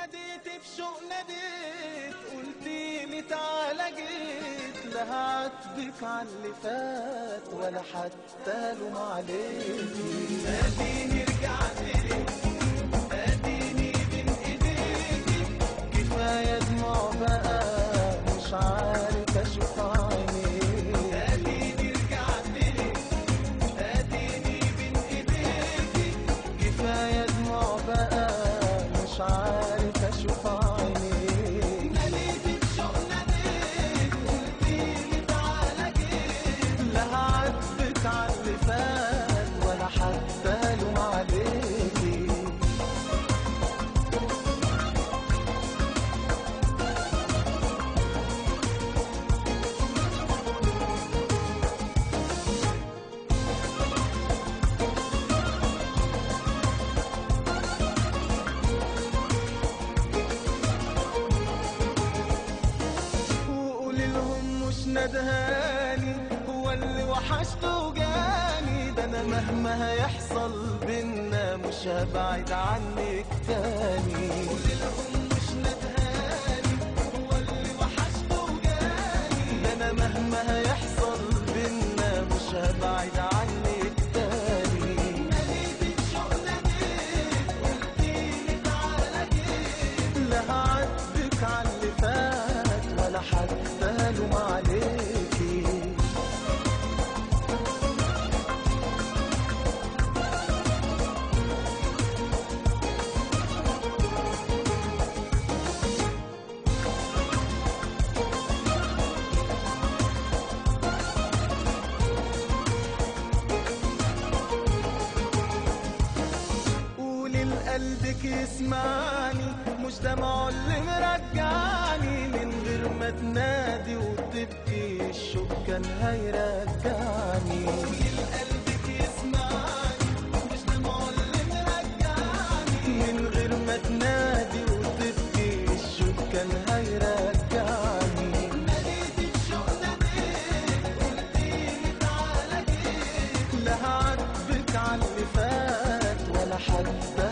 ناديت في شوق ناديت قلتيلي تعالى جيت، لا هعاتبك عاللي فات ولا حتى لوم عليكي. اديني رجعت لك اديني بين ايديكي، كفايه دموع بقى مش عارف اشوف عينيك. اديني رجعت لك اديني بين ايديكي، كفايه دموع بقى مش عارف اشوف عينيك. ناديت بشوق ناديت قلتيلي تعالى جيت، لا هعاتبك عاللي فات ولا حتى لوم عليكي. ندهاني هو اللي وحشته وجاني، ده انا مهما هيحصل بينا مش هبعد عنك تاني. قولي لهم مش ندهاني هو اللي وحشته وجاني، ده انا مهما هيحصل بينا مش هبعد عنك تاني. ناديت بشوق ناديت قلتيلي تعالى جيت، لا هعاتبك عاللي فات ولا حتى لوم عليكي. قولي لقلبك يسمعني مش دمعه اللي مرجعني، من غير ما تنادي وتبكي الشوق كان هيرجعني. قولي لقلبك يسمعني مش دمعه اللي مرجعني، من غير ما تنادي وتبكي الشوق كان هيرجعني. ناديت بشوق ناديت قلتيلي تعالى جيت، لا هعاتبك عاللي فات ولا حتى